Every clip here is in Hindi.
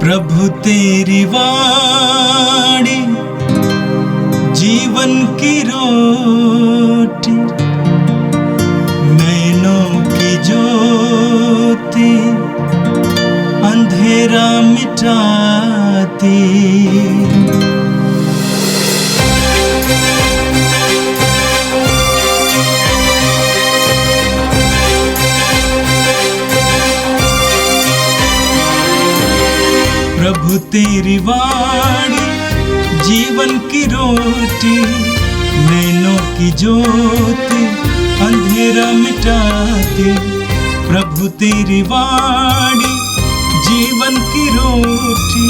प्रभु तेरी वाणी जीवन की रोटी, नैनों की ज्योति अंधेरा मिटाती। प्रभु तेरी वाणी जीवन की रोटी, नैनों की ज्योति अंधेरा मिटाती। प्रभु तेरी वाणी जीवन की रोटी,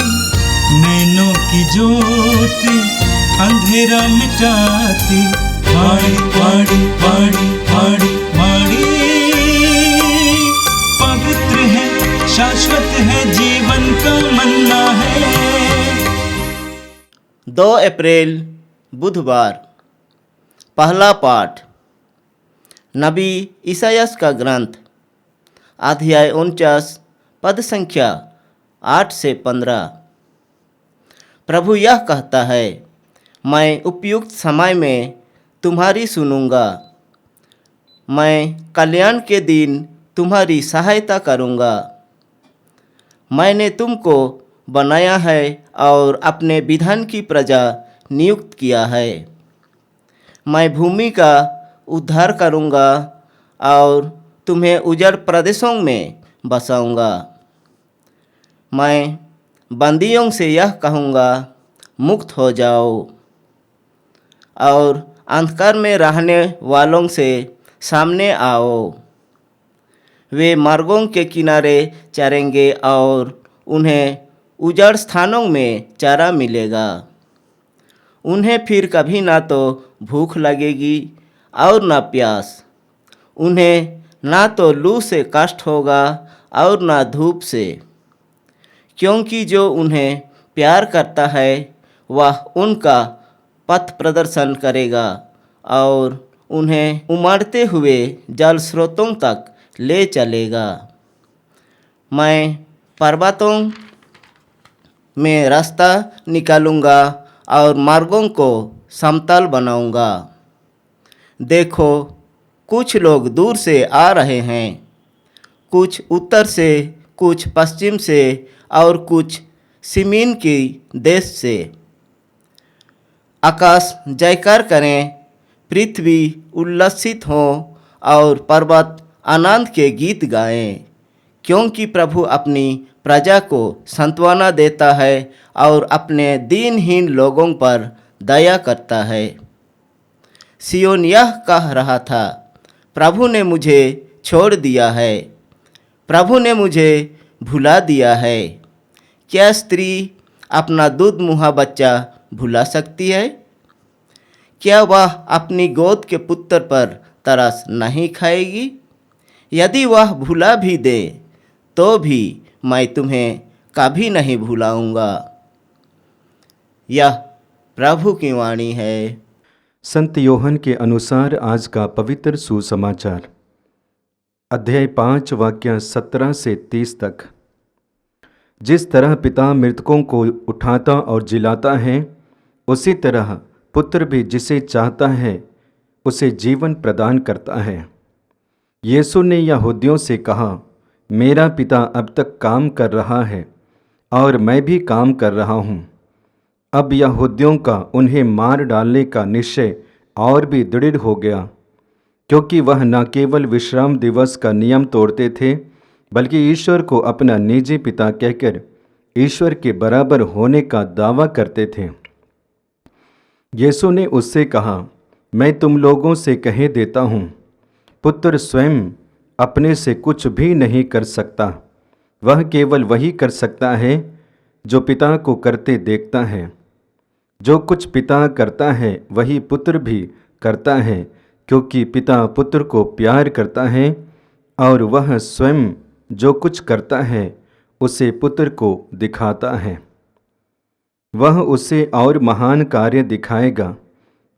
नैनों की ज्योति अंधेरा मिटाती। वाणी वाणी वाणी वाणी वाणी पवित्र है, शाश्वत है, जीवन का मन्ना है। 2 अप्रैल बुधवार। पहला पाठ नबी ईसायास का ग्रंथ, अध्याय 49, पद संख्या 8 से 15। प्रभु यह कहता है, मैं उपयुक्त समय में तुम्हारी सुनूंगा, मैं कल्याण के दिन तुम्हारी सहायता करूंगा। मैंने तुमको बनाया है और अपने विधान की प्रजा नियुक्त किया है। मैं भूमि का उद्धार करूंगा और तुम्हें उजड़ प्रदेशों में बसाऊंगा। मैं बंदियों से यह कहूँगा, मुक्त हो जाओ, और अंधकार में रहने वालों से सामने आओ। वे मार्गों के किनारे चरेंगे और उन्हें उजाड़ स्थानों में चारा मिलेगा। उन्हें फिर कभी ना तो भूख लगेगी और ना प्यास। उन्हें ना तो लू से कष्ट होगा और ना धूप से, क्योंकि जो उन्हें प्यार करता है वह उनका पथ प्रदर्शन करेगा और उन्हें उमड़ते हुए जल स्रोतों तक ले चलेगा। मैं पर्वतों में रास्ता निकालूंगा और मार्गों को समतल बनाऊंगा। देखो, कुछ लोग दूर से आ रहे हैं, कुछ उत्तर से, कुछ पश्चिम से और कुछ सिमीन की देश से। आकाश जयकार करें, पृथ्वी उल्लसित हो और पर्वत आनंद के गीत गाएं, क्योंकि प्रभु अपनी प्रजा को सांत्वना देता है और अपने दीनहीन लोगों पर दया करता है। सियोन यह कह रहा था, प्रभु ने मुझे छोड़ दिया है, प्रभु ने मुझे भुला दिया है। क्या स्त्री अपना दूध मुहा बच्चा भुला सकती है? क्या वह अपनी गोद के पुत्र पर तरस नहीं खाएगी? यदि वह भुला भी दे तो भी मैं तुम्हें कभी नहीं भुलाऊंगा। यह प्रभु की वाणी है। संत योहन के अनुसार आज का पवित्र सुसमाचार, अध्याय 5 वाक्य 17 से 30 तक। जिस तरह पिता मृतकों को उठाता और जिलाता है, उसी तरह पुत्र भी जिसे चाहता है उसे जीवन प्रदान करता है। यीशु ने यहूदियों से कहा, मेरा पिता अब तक काम कर रहा है और मैं भी काम कर रहा हूँ। अब यहूदियों का उन्हें मार डालने का निश्चय और भी दृढ़ हो गया, क्योंकि वह न केवल विश्राम दिवस का नियम तोड़ते थे, बल्कि ईश्वर को अपना निजी पिता कहकर ईश्वर के बराबर होने का दावा करते थे। यीशु ने उससे कहा, मैं तुम लोगों से कह देता हूँ, पुत्र स्वयं अपने से कुछ भी नहीं कर सकता, वह केवल वही कर सकता है जो पिता को करते देखता है। जो कुछ पिता करता है वही पुत्र भी करता है, क्योंकि पिता पुत्र को प्यार करता है और वह स्वयं जो कुछ करता है उसे पुत्र को दिखाता है। वह उसे और महान कार्य दिखाएगा,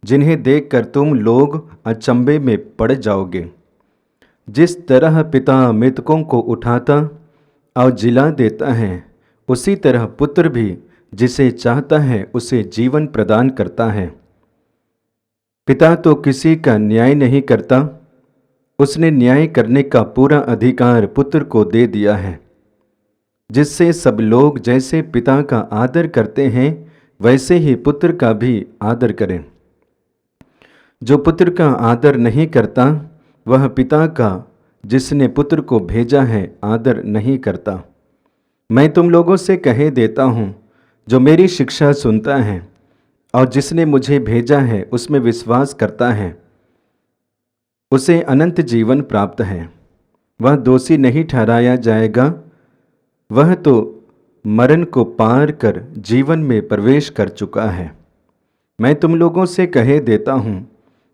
जिन्हें देखकर तुम लोग अचंभे में पड़ जाओगे। जिस तरह पिता मृतकों को उठाता और जिला देता है, उसी तरह पुत्र भी जिसे चाहता है उसे जीवन प्रदान करता है। पिता तो किसी का न्याय नहीं करता, उसने न्याय करने का पूरा अधिकार पुत्र को दे दिया है, जिससे सब लोग जैसे पिता का आदर करते हैं वैसे ही पुत्र का भी आदर करें। जो पुत्र का आदर नहीं करता वह पिता का, जिसने पुत्र को भेजा है, आदर नहीं करता। मैं तुम लोगों से कह देता हूँ, जो मेरी शिक्षा सुनता है और जिसने मुझे भेजा है उसमें विश्वास करता है, उसे अनंत जीवन प्राप्त है। वह दोषी नहीं ठहराया जाएगा, वह तो मरण को पार कर जीवन में प्रवेश कर चुका है। मैं तुम लोगों से कह देता हूँ,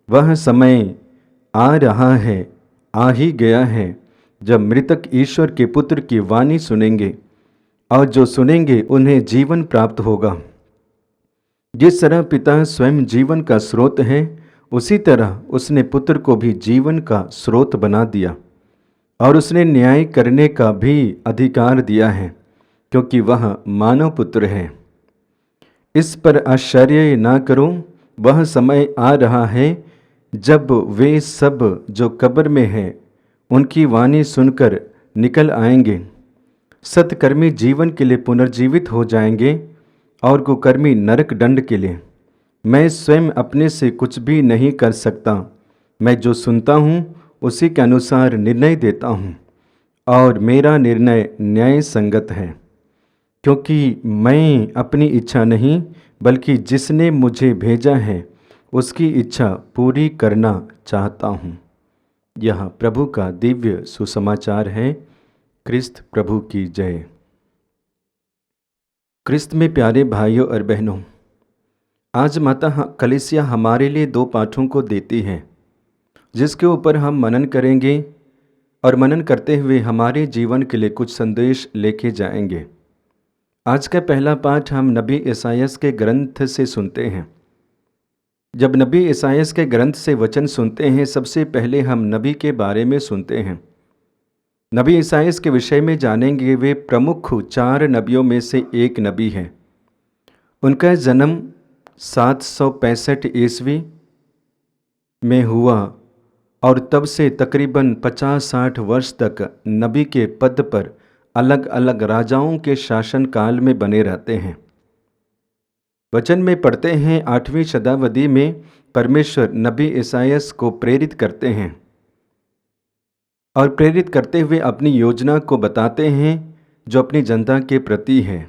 वह समय आ रहा है, आ ही गया है, जब मृतक ईश्वर के पुत्र की वाणी सुनेंगे, और जो सुनेंगे उन्हें जीवन प्राप्त होगा। जिस तरह पिता स्वयं जीवन का स्रोत है, उसी तरह उसने पुत्र को भी जीवन का स्रोत बना दिया, और उसने न्याय करने का भी अधिकार दिया है, क्योंकि वह मानव पुत्र है। इस पर आश्चर्य ना करो, वह समय आ रहा है जब वे सब जो कब्र में हैं उनकी वाणी सुनकर निकल आएंगे। सत्कर्मी जीवन के लिए पुनर्जीवित हो जाएंगे और कुकर्मी नरक दंड के लिए। मैं स्वयं अपने से कुछ भी नहीं कर सकता, मैं जो सुनता हूँ उसी के अनुसार निर्णय देता हूँ, और मेरा निर्णय न्याय संगत है, क्योंकि मैं अपनी इच्छा नहीं बल्कि जिसने मुझे भेजा है उसकी इच्छा पूरी करना चाहता हूँ। यह प्रभु का दिव्य सुसमाचार है। क्रिस्त प्रभु की जय। क्रिस्त में प्यारे भाइयों और बहनों, आज माता कलीसिया हमारे लिए 2 पाठों को देती है, जिसके ऊपर हम मनन करेंगे और मनन करते हुए हमारे जीवन के लिए कुछ संदेश लेके जाएंगे। आज का पहला पाठ हम नबी ईसायास के ग्रंथ से सुनते हैं। जब नबी ईसायास के ग्रंथ से वचन सुनते हैं, सबसे पहले हम नबी के बारे में सुनते हैं। नबी ईसायास के विषय में जानेंगे। वे प्रमुख 4 नबियों में से एक नबी हैं। उनका जन्म 765 ईस्वी में हुआ और तब से तकरीबन 50-60 वर्ष तक नबी के पद पर अलग अलग राजाओं के शासन काल में बने रहते हैं। वचन में पढ़ते हैं 8वीं शताब्दी में परमेश्वर नबी ईसायास को प्रेरित करते हैं और प्रेरित करते हुए अपनी योजना को बताते हैं जो अपनी जनता के प्रति है।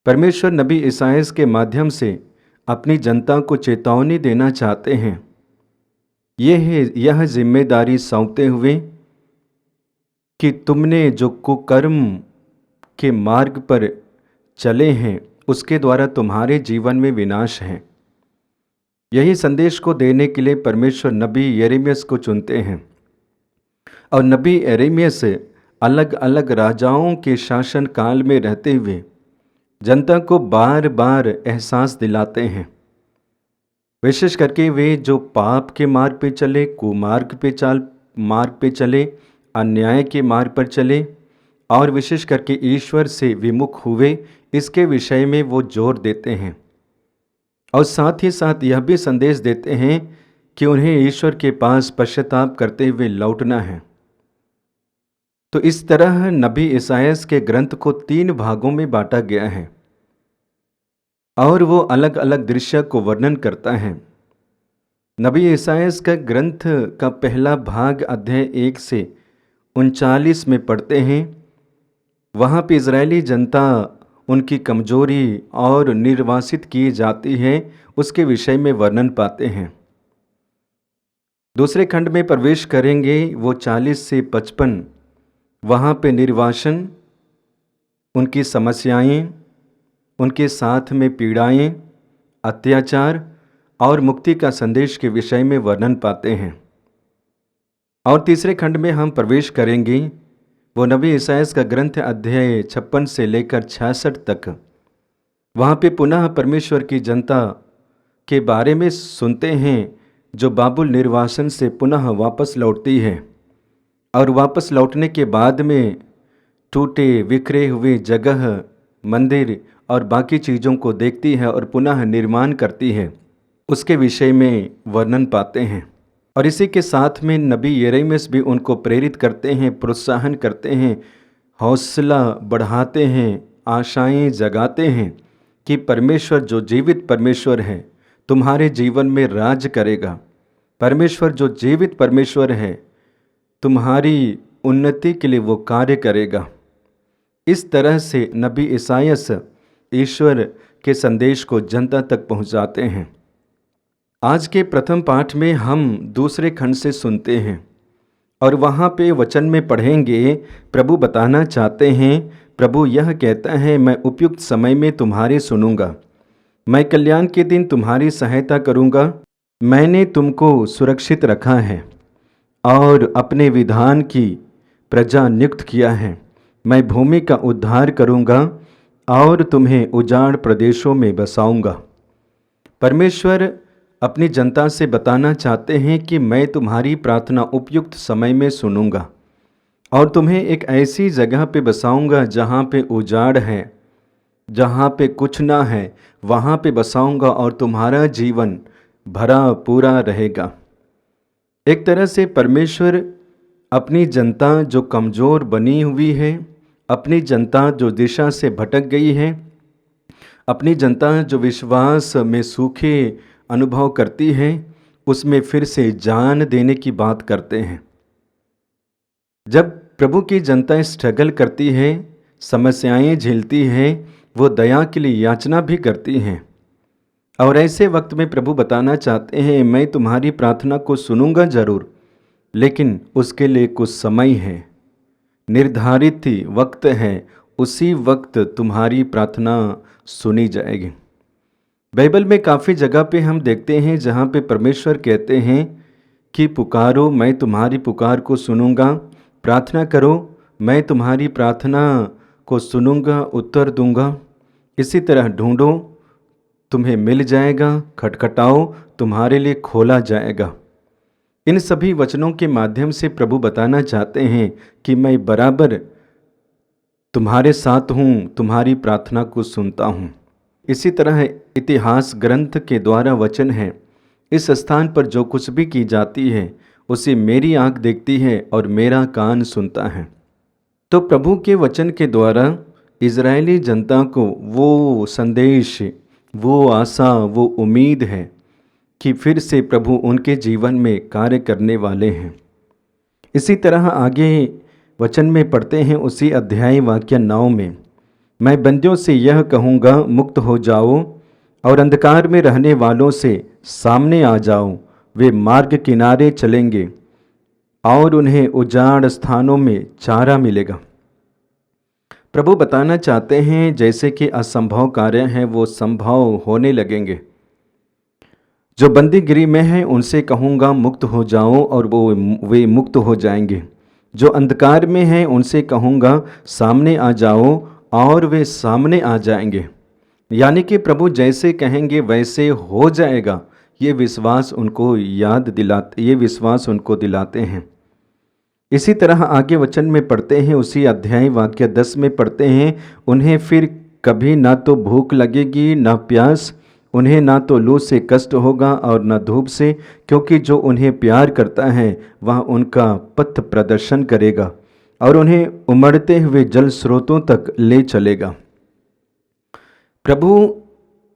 परमेश्वर नबी ईसायास के माध्यम से अपनी जनता को चेतावनी देना चाहते हैं। यह जिम्मेदारी सौंपते हुए कि तुमने जो कुकर्म के मार्ग पर चले हैं उसके द्वारा तुम्हारे जीवन में विनाश है। यही संदेश को देने के लिए परमेश्वर नबी यिर्मयाह को चुनते हैं, और नबी यिर्मयाह अलग अलग राजाओं के शासन काल में रहते हुए जनता को बार बार एहसास दिलाते हैं। विशेष करके वे जो पाप के मार्ग पे चले, कुमार्ग पे चले, अन्याय के मार्ग पर चले और विशेष करके ईश्वर से विमुख हुए, इसके विषय में वो जोर देते हैं। और साथ ही साथ यह भी संदेश देते हैं कि उन्हें ईश्वर के पास पश्चाताप करते हुए लौटना है। तो इस तरह नबी ईसायास के ग्रंथ को 3 भागों में बांटा गया है और वो अलग अलग दृश्य को वर्णन करता है। नबी ईसायास का ग्रंथ का पहला भाग अध्याय 1 से 39 में पढ़ते हैं। वहाँ पे इजरायली जनता, उनकी कमजोरी और निर्वासित की जाती है, उसके विषय में वर्णन पाते हैं। दूसरे खंड में प्रवेश करेंगे, वो 40 से 55, वहाँ पे निर्वासन, उनकी समस्याएं, उनके साथ में पीड़ाएं, अत्याचार और मुक्ति का संदेश के विषय में वर्णन पाते हैं। और तीसरे खंड में हम प्रवेश करेंगे, वो नबी ईसायास का ग्रंथ अध्याय 56 से लेकर 66 तक। वहाँ पे पुनः परमेश्वर की जनता के बारे में सुनते हैं जो बाबुल निर्वासन से पुनः वापस लौटती है, और वापस लौटने के बाद में टूटे बिखरे हुए जगह, मंदिर और बाकी चीज़ों को देखती है और पुनः निर्माण करती है, उसके विषय में वर्णन पाते हैं। और इसी के साथ में नबी यिर्मयाह भी उनको प्रेरित करते हैं, प्रोत्साहन करते हैं, हौसला बढ़ाते हैं, आशाएं जगाते हैं कि परमेश्वर जो जीवित परमेश्वर है तुम्हारे जीवन में राज करेगा। परमेश्वर जो जीवित परमेश्वर है तुम्हारी उन्नति के लिए वो कार्य करेगा। इस तरह से नबी ईसायाह ईश्वर के संदेश को जनता तक पहुंचाते हैं। आज के प्रथम पाठ में हम दूसरे खंड से सुनते हैं और वहाँ पे वचन में पढ़ेंगे, प्रभु बताना चाहते हैं, प्रभु यह कहता है, मैं उपयुक्त समय में तुम्हारे सुनूंगा, मैं कल्याण के दिन तुम्हारी सहायता करूंगा, मैंने तुमको सुरक्षित रखा है और अपने विधान की प्रजा नियुक्त किया है, मैं भूमि का उद्धार करूंगा और तुम्हें उजाड़ प्रदेशों में बसाऊंगा। परमेश्वर अपनी जनता से बताना चाहते हैं कि मैं तुम्हारी प्रार्थना उपयुक्त समय में सुनूंगा और तुम्हें एक ऐसी जगह पे बसाऊंगा जहाँ पे उजाड़ है, जहाँ पे कुछ ना है, वहाँ पे बसाऊंगा और तुम्हारा जीवन भरा पूरा रहेगा। एक तरह से परमेश्वर अपनी जनता जो कमज़ोर बनी हुई है, अपनी जनता जो दिशा से भटक गई है, अपनी जनता जो विश्वास में सूखे अनुभव करती है, उसमें फिर से जान देने की बात करते हैं। जब प्रभु की जनता स्ट्रगल करती है, समस्याएं झेलती है, वो दया के लिए याचना भी करती हैं और ऐसे वक्त में प्रभु बताना चाहते हैं, मैं तुम्हारी प्रार्थना को सुनूंगा ज़रूर, लेकिन उसके लिए कुछ समय है, निर्धारित ही वक्त है, उसी वक्त तुम्हारी प्रार्थना सुनी जाएगी। बाइबल में काफ़ी जगह पे हम देखते हैं जहाँ पे परमेश्वर कहते हैं कि पुकारो, मैं तुम्हारी पुकार को सुनूंगा, प्रार्थना करो, मैं तुम्हारी प्रार्थना को सुनूंगा, उत्तर दूंगा। इसी तरह ढूंढो, तुम्हें मिल जाएगा, खटखटाओ, तुम्हारे लिए खोला जाएगा। इन सभी वचनों के माध्यम से प्रभु बताना चाहते हैं कि मैं बराबर तुम्हारे साथ हूँ, तुम्हारी प्रार्थना को सुनता हूँ। इसी तरह इतिहास ग्रंथ के द्वारा वचन है, इस स्थान पर जो कुछ भी की जाती है उसे मेरी आँख देखती है और मेरा कान सुनता है। तो प्रभु के वचन के द्वारा इजरायली जनता को वो संदेश, वो आशा, वो उम्मीद है कि फिर से प्रभु उनके जीवन में कार्य करने वाले हैं। इसी तरह आगे वचन में पढ़ते हैं उसी अध्याय वाक्य 9 में, मैं बंदियों से यह कहूँगा, मुक्त हो जाओ और अंधकार में रहने वालों से सामने आ जाओ, वे मार्ग किनारे चलेंगे और उन्हें उजाड़ स्थानों में चारा मिलेगा। प्रभु बताना चाहते हैं जैसे कि असंभव कार्य हैं वो संभव होने लगेंगे। जो बंदीगिरी में हैं उनसे कहूँगा मुक्त हो जाओ और वे मुक्त हो जाएंगे। जो अंधकार में हैं उनसे कहूँगा सामने आ जाओ और वे सामने आ जाएंगे। यानी कि प्रभु जैसे कहेंगे वैसे हो जाएगा, ये विश्वास उनको दिलाते हैं। इसी तरह आगे वचन में पढ़ते हैं, उसी अध्याय वाक्य 10 में पढ़ते हैं, उन्हें फिर कभी ना तो भूख लगेगी ना प्यास, उन्हें ना तो लू से कष्ट होगा और न धूप से, क्योंकि जो उन्हें प्यार करता है वह उनका पथ प्रदर्शन करेगा और उन्हें उमड़ते हुए जल स्रोतों तक ले चलेगा। प्रभु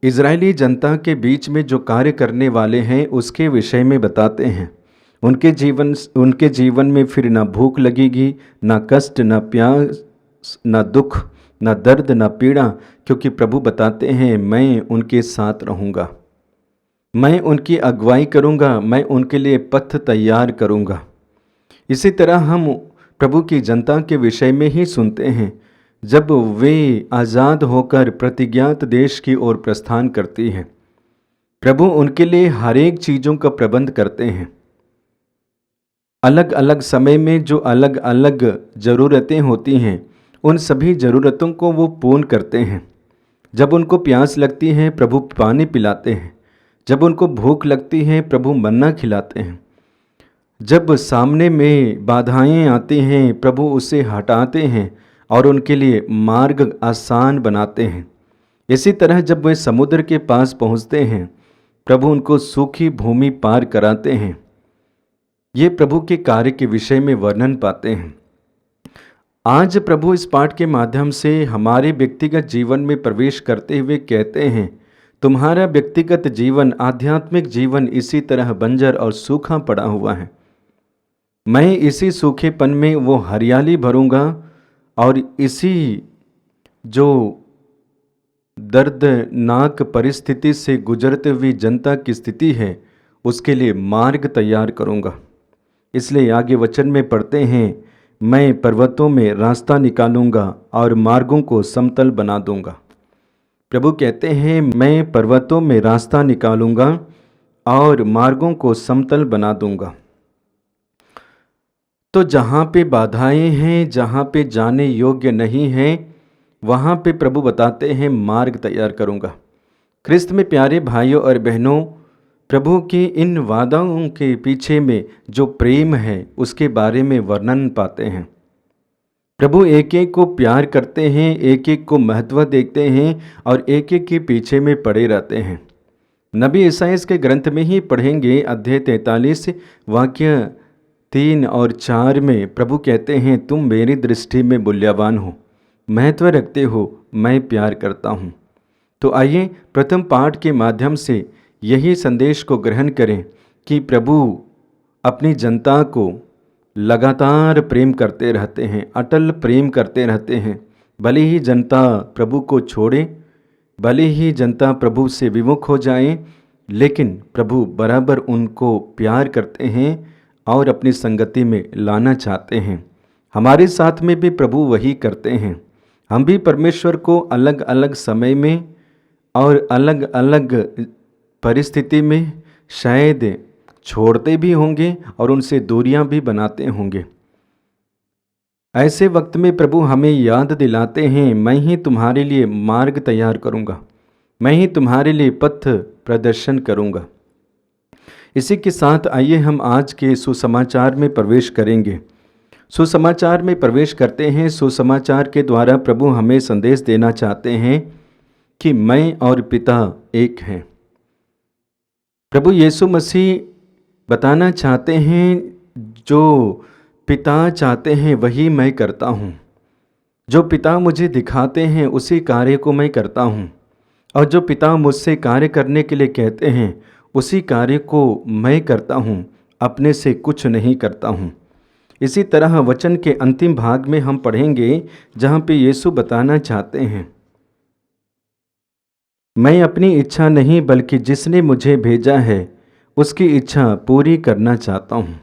इजरायली जनता के बीच में जो कार्य करने वाले हैं उसके विषय में बताते हैं। उनके जीवन में फिर ना भूख लगेगी, ना कष्ट, ना प्यास, ना दुख, ना दर्द, ना पीड़ा, क्योंकि प्रभु बताते हैं मैं उनके साथ रहूँगा, मैं उनकी अगुवाई करूँगा, मैं उनके लिए पथ तैयार करूँगा। इसी तरह हम प्रभु की जनता के विषय में ही सुनते हैं, जब वे आज़ाद होकर प्रतिज्ञात देश की ओर प्रस्थान करती हैं, प्रभु उनके लिए हर एक चीज़ों का प्रबंध करते हैं। अलग अलग समय में जो अलग अलग ज़रूरतें होती हैं उन सभी ज़रूरतों को वो पूर्ण करते हैं। जब उनको प्यास लगती है प्रभु पानी पिलाते हैं, जब उनको भूख लगती है प्रभु मन्ना खिलाते हैं, जब सामने में बाधाएं आती हैं प्रभु उसे हटाते हैं और उनके लिए मार्ग आसान बनाते हैं। इसी तरह जब वे समुद्र के पास पहुंचते हैं, प्रभु उनको सूखी भूमि पार कराते हैं। ये प्रभु के कार्य के विषय में वर्णन पाते हैं। आज प्रभु इस पाठ के माध्यम से हमारे व्यक्तिगत जीवन में प्रवेश करते हुए कहते हैं, तुम्हारा व्यक्तिगत जीवन, आध्यात्मिक जीवन इसी तरह बंजर और सूखा पड़ा हुआ है। मैं इसी सूखेपन में वो हरियाली भरूंगा और इसी जो दर्दनाक परिस्थिति से गुजरते हुए जनता की स्थिति है, उसके लिए मार्ग तैयार करूंगा। इसलिए आगे वचन में पढ़ते हैं, मैं पर्वतों में रास्ता निकालूंगा और मार्गों को समतल बना दूंगा। प्रभु कहते हैं, मैं पर्वतों में रास्ता निकालूंगा और मार्गों को समतल बना दूंगा। तो जहाँ पे बाधाएं हैं, जहाँ पे जाने योग्य नहीं हैं, वहाँ पे प्रभु बताते हैं मार्ग तैयार करूंगा। क्रिस्त में प्यारे भाइयों और बहनों, प्रभु की इन वादाओं के पीछे में जो प्रेम है उसके बारे में वर्णन पाते हैं। प्रभु एक एक को प्यार करते हैं, एक एक को महत्व देते हैं और एक एक के पीछे में पड़े रहते हैं। नबी ईसाइयाह के ग्रंथ में ही पढ़ेंगे, अध्याय 43 वाक्य 3 और 4 में प्रभु कहते हैं, तुम मेरी दृष्टि में मूल्यवान हो, महत्व रखते हो, मैं प्यार करता हूँ। तो आइए प्रथम पाठ के माध्यम से यही संदेश को ग्रहण करें कि प्रभु अपनी जनता को लगातार प्रेम करते रहते हैं, अटल प्रेम करते रहते हैं। भले ही जनता प्रभु को छोड़े, भले ही जनता प्रभु से विमुख हो जाए, लेकिन प्रभु बराबर उनको प्यार करते हैं और अपनी संगति में लाना चाहते हैं। हमारे साथ में भी प्रभु वही करते हैं। हम भी परमेश्वर को अलग अलग समय में और अलग अलग परिस्थिति में शायद छोड़ते भी होंगे और उनसे दूरियां भी बनाते होंगे। ऐसे वक्त में प्रभु हमें याद दिलाते हैं, मैं ही तुम्हारे लिए मार्ग तैयार करूंगा, मैं ही तुम्हारे लिए पथ प्रदर्शन करूंगा। इसी के साथ आइए हम आज के सुसमाचार में प्रवेश करेंगे। सुसमाचार में प्रवेश करते हैं। सुसमाचार के द्वारा प्रभु हमें संदेश देना चाहते हैं कि मैं और पिता एक हैं। प्रभु यीशु मसीह बताना चाहते हैं, जो पिता चाहते हैं वही मैं करता हूँ, जो पिता मुझे दिखाते हैं उसी कार्य को मैं करता हूँ, और जो पिता मुझसे कार्य करने के लिए कहते हैं उसी कार्य को मैं करता हूँ, अपने से कुछ नहीं करता हूँ। इसी तरह वचन के अंतिम भाग में हम पढ़ेंगे जहाँ पे यीशु बताना चाहते हैं, मैं अपनी इच्छा नहीं बल्कि जिसने मुझे भेजा है उसकी इच्छा पूरी करना चाहता हूँ।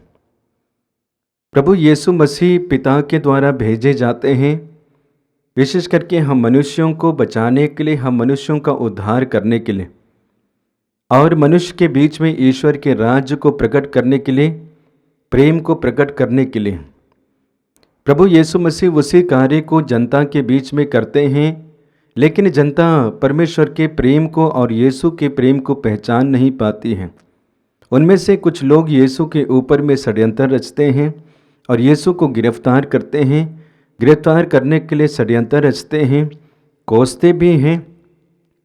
प्रभु यीशु मसीह पिता के द्वारा भेजे जाते हैं, विशेष करके हम मनुष्यों को बचाने के लिए, हम मनुष्यों का उद्धार करने के लिए और मनुष्य के बीच में ईश्वर के राज्य को प्रकट करने के लिए, प्रेम को प्रकट करने के लिए। प्रभु यीशु मसीह उसी कार्य को जनता के बीच में करते हैं, लेकिन जनता परमेश्वर के प्रेम को और यीशु के प्रेम को पहचान नहीं पाती है। उनमें से कुछ लोग यीशु के ऊपर में षड्यंत्र रचते हैं और यीशु को गिरफ्तार करते हैं, गिरफ्तार करने के लिए षड्यंत्र रचते हैं, कोसते भी हैं।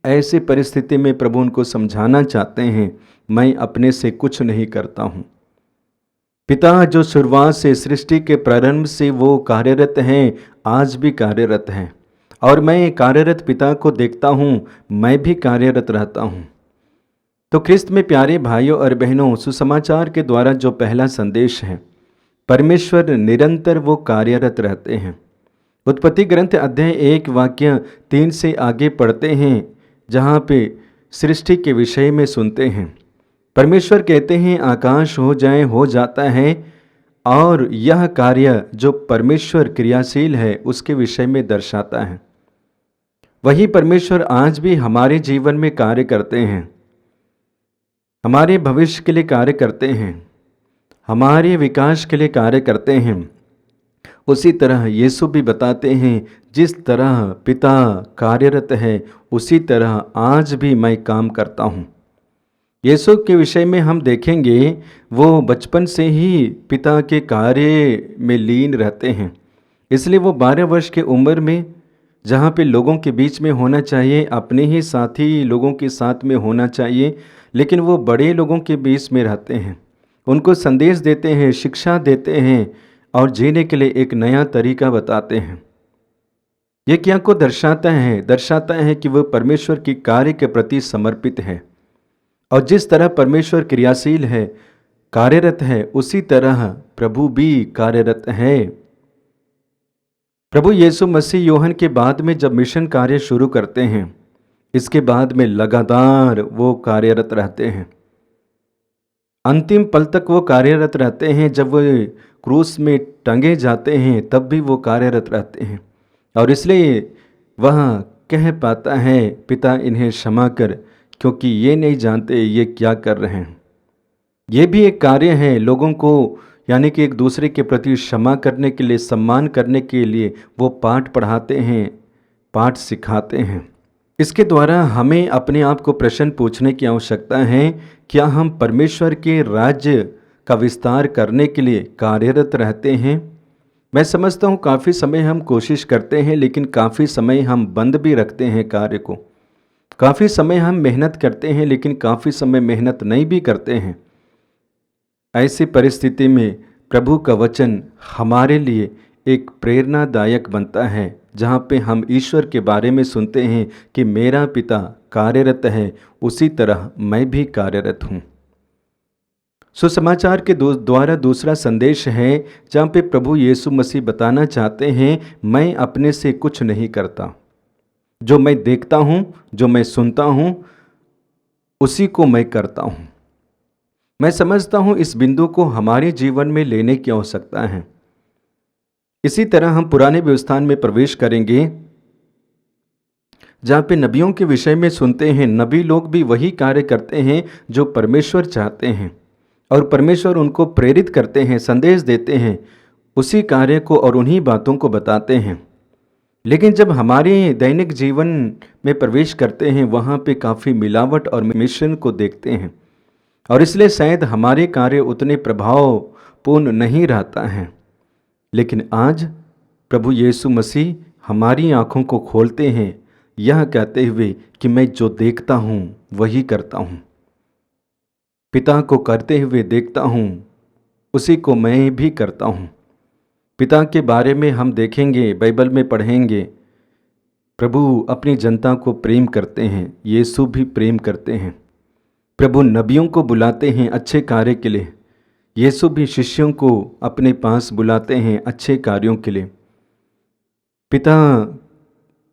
ऐसी परिस्थिति में प्रभु उनको समझाना चाहते हैं, मैं अपने से कुछ नहीं करता हूँ। पिता जो शुरुआत से, सृष्टि के प्रारंभ से वो कार्यरत हैं, आज भी कार्यरत हैं, और मैं कार्यरत पिता को देखता हूँ, मैं भी कार्यरत रहता हूँ। तो क्रिस्त में प्यारे भाइयों और बहनों, सुसमाचार के द्वारा जो पहला संदेश है, परमेश्वर निरंतर वो कार्यरत रहते हैं। उत्पत्ति ग्रंथ अध्याय 1 वाक्य 3 से आगे पढ़ते हैं, जहाँ पे सृष्टि के विषय में सुनते हैं। परमेश्वर कहते हैं आकाश हो जाए, हो जाता है, और यह कार्य जो परमेश्वर क्रियाशील है उसके विषय में दर्शाता है। वही परमेश्वर आज भी हमारे जीवन में कार्य करते हैं, हमारे भविष्य के लिए कार्य करते हैं, हमारे विकास के लिए कार्य करते हैं। उसी तरह यीशु भी बताते हैं, जिस तरह पिता कार्यरत है उसी तरह आज भी मैं काम करता हूँ। यीशु के विषय में हम देखेंगे, वो बचपन से ही पिता के कार्य में लीन रहते हैं, इसलिए वो 12 वर्ष की उम्र में जहाँ पे लोगों के बीच में होना चाहिए, अपने ही साथी लोगों के साथ में होना चाहिए, लेकिन वो बड़े लोगों के बीच में रहते हैं, उनको संदेश देते हैं, शिक्षा देते हैं और जीने के लिए एक नया तरीका बताते हैं। ये क्या को दर्शाता है कि वह परमेश्वर की कार्य के प्रति समर्पित है, और जिस तरह परमेश्वर क्रियाशील है, कार्यरत है, उसी तरह प्रभु भी कार्यरत है। प्रभु यीशु मसीह यूहन्ना के बाद में जब मिशन कार्य शुरू करते हैं, इसके बाद में लगातार वो कार्यरत रहते हैं, अंतिम पल तक वो कार्यरत रहते हैं। जब वो क्रूस में टंगे जाते हैं तब भी वो कार्यरत रहते हैं, और इसलिए वह कह पाता है, पिता इन्हें क्षमा कर, क्योंकि ये नहीं जानते ये क्या कर रहे हैं। ये भी एक कार्य है, लोगों को यानी कि एक दूसरे के प्रति क्षमा करने के लिए, सम्मान करने के लिए वो पाठ पढ़ाते हैं, पाठ सिखाते हैं। इसके द्वारा हमें अपने आप को प्रश्न पूछने की आवश्यकता है, क्या हम परमेश्वर के राज्य का विस्तार करने के लिए कार्यरत रहते हैं? मैं समझता हूँ काफ़ी समय हम कोशिश करते हैं, लेकिन काफ़ी समय हम बंद भी रखते हैं कार्य को। काफ़ी समय हम मेहनत करते हैं, लेकिन काफ़ी समय मेहनत नहीं भी करते हैं। ऐसी परिस्थिति में प्रभु का वचन हमारे लिए एक प्रेरणादायक बनता है, जहाँ पे हम ईश्वर के बारे में सुनते हैं कि मेरा पिता कार्यरत है, उसी तरह मैं भी कार्यरत हूँ। सुसमाचार के द्वारा दूसरा संदेश है, जहाँ पे प्रभु यीशु मसीह बताना चाहते हैं, मैं अपने से कुछ नहीं करता, जो मैं देखता हूँ, जो मैं सुनता हूँ, उसी को मैं करता हूँ। मैं समझता हूँ इस बिंदु को हमारे जीवन में लेने की आवश्यकता है। इसी तरह हम पुराने व्यवस्थान में प्रवेश करेंगे, जहाँ पे नबियों के विषय में सुनते हैं। नबी लोग भी वही कार्य करते हैं जो परमेश्वर चाहते हैं, और परमेश्वर उनको प्रेरित करते हैं, संदेश देते हैं, उसी कार्य को और उन्हीं बातों को बताते हैं। लेकिन जब हमारे दैनिक जीवन में प्रवेश करते हैं, वहाँ पे काफ़ी मिलावट और मिश्रण को देखते हैं, और इसलिए शायद हमारे कार्य उतने प्रभावपूर्ण नहीं रहता है। लेकिन आज प्रभु यीशु मसीह हमारी आँखों को खोलते हैं, यह कहते हुए कि मैं जो देखता हूँ वही करता हूँ। पिता को करते हुए देखता हूँ, उसी को मैं भी करता हूँ। पिता के बारे में हम देखेंगे, बाइबल में पढ़ेंगे, प्रभु अपनी जनता को प्रेम करते हैं, यीशु भी प्रेम करते हैं। प्रभु नबियों को बुलाते हैं अच्छे कार्य के लिए, यीशु भी शिष्यों को अपने पास बुलाते हैं अच्छे कार्यों के लिए। पिता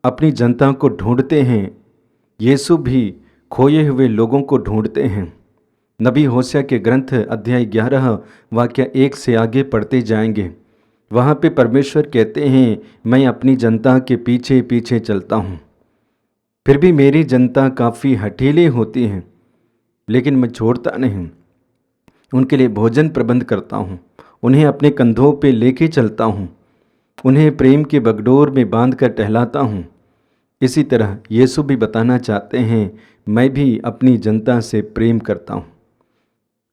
अपनी जनता को ढूंढते हैं, यीशु भी खोए हुए लोगों को ढूंढते हैं। नबी होशिया के ग्रंथ अध्याय 11 वाक्य 1 से आगे पढ़ते जाएंगे। वहाँ पे परमेश्वर कहते हैं, मैं अपनी जनता के पीछे पीछे चलता हूँ, फिर भी मेरी जनता काफ़ी हठीली होती है, लेकिन मैं छोड़ता नहीं। उनके लिए भोजन प्रबंध करता हूँ, उन्हें अपने कंधों पे लेके चलता हूँ, उन्हें प्रेम के बगडोर में बांध कर टहलाता हूँ। इसी तरह यीशु भी बताना चाहते हैं, मैं भी अपनी जनता से प्रेम करता हूँ।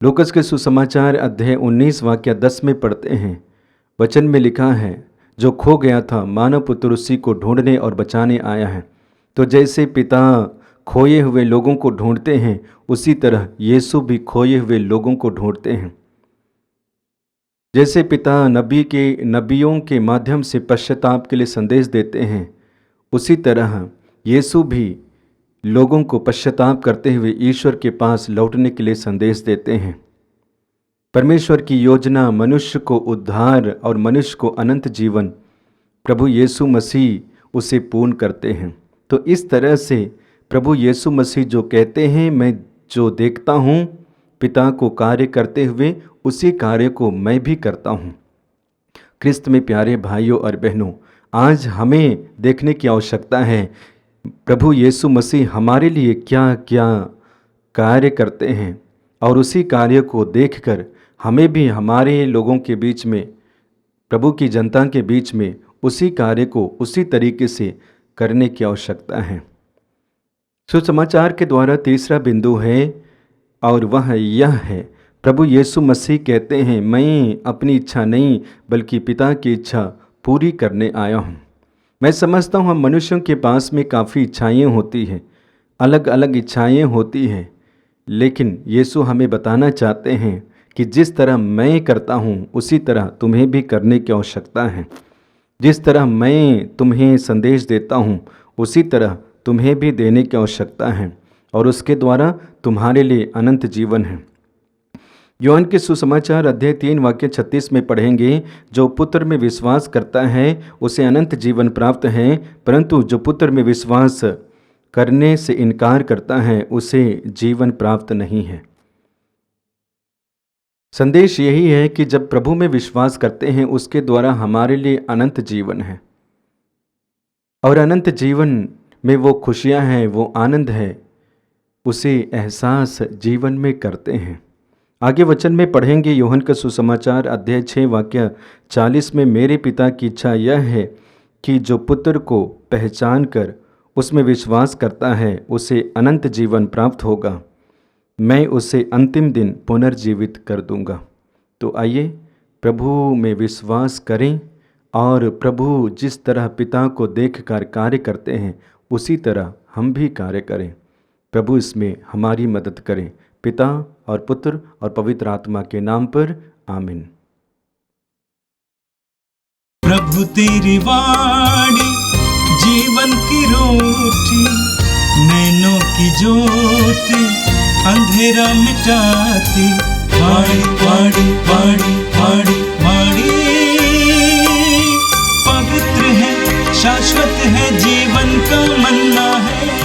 लूकास के सुसमाचार अध्याय 19 वाक्य 10 में पढ़ते हैं, वचन में लिखा है, जो खो गया था मानव पुत्र उसी को ढूंढने और बचाने आया है। तो जैसे पिता खोए हुए लोगों को ढूंढते हैं, उसी तरह यीशु भी खोए हुए लोगों को ढूंढते हैं। जैसे पिता नबियों के माध्यम से पश्चाताप के लिए संदेश देते हैं, उसी तरह यीशु भी लोगों को पश्चाताप करते हुए ईश्वर के पास लौटने के लिए संदेश देते हैं। परमेश्वर की योजना मनुष्य को उद्धार और मनुष्य को अनंत जीवन प्रभु यीशु मसीह उसे पूर्ण करते हैं। तो इस तरह से प्रभु यीशु मसीह जो कहते हैं, मैं जो देखता हूँ पिता को कार्य करते हुए, उसी कार्य को मैं भी करता हूँ। क्रिस्त में प्यारे भाइयों और बहनों, आज हमें देखने की आवश्यकता है प्रभु यीशु मसीह हमारे लिए क्या क्या कार्य करते हैं, और उसी कार्य को देखकर हमें भी हमारे लोगों के बीच में, प्रभु की जनता के बीच में उसी कार्य को उसी तरीके से करने की आवश्यकता है। सुसमाचार के द्वारा तीसरा बिंदु है, और वह यह है, प्रभु यीशु मसीह कहते हैं, मैं अपनी इच्छा नहीं बल्कि पिता की इच्छा पूरी करने आया हूँ। मैं समझता हूँ हम मनुष्यों के पास में काफ़ी इच्छाएं होती हैं, अलग अलग इच्छाएं होती हैं, लेकिन यीशु हमें बताना चाहते हैं कि जिस तरह मैं करता हूँ उसी तरह तुम्हें भी करने की आवश्यकता है। जिस तरह मैं तुम्हें संदेश देता हूँ उसी तरह तुम्हें भी देने की आवश्यकता है, और उसके द्वारा तुम्हारे लिए अनंत जीवन है। यूहन्ना के सुसमाचार अध्याय 3 वाक्य 36 में पढ़ेंगे, जो पुत्र में विश्वास करता है उसे अनंत जीवन प्राप्त है, परंतु जो पुत्र में विश्वास करने से इनकार करता है उसे जीवन प्राप्त नहीं है। संदेश यही है कि जब प्रभु में विश्वास करते हैं उसके द्वारा हमारे लिए अनंत जीवन है, और अनंत जीवन में वो खुशियां हैं, वो आनंद है, उसे एहसास जीवन में करते हैं। आगे वचन में पढ़ेंगे यूहन्ना का सुसमाचार अध्याय 6 वाक्य 40 में, मेरे पिता की इच्छा यह है कि जो पुत्र को पहचान कर उसमें विश्वास करता है उसे अनंत जीवन प्राप्त होगा, मैं उसे अंतिम दिन पुनर्जीवित कर दूंगा। तो आइए प्रभु में विश्वास करें, और प्रभु जिस तरह पिता को देखकर कार्य करते हैं उसी तरह हम भी कार्य करें। प्रभु इसमें हमारी मदद करें। पिता और पुत्र और पवित्र आत्मा के नाम पर आमीन। प्रभु तेरी वाणी जीवन की रोटी, नैनों की ज्योति अंधेरा मिटाती, वाणी वाणी वाणी वाणी वाणी पवित्र है, शाश्वत है, जीवन का मन्ना है।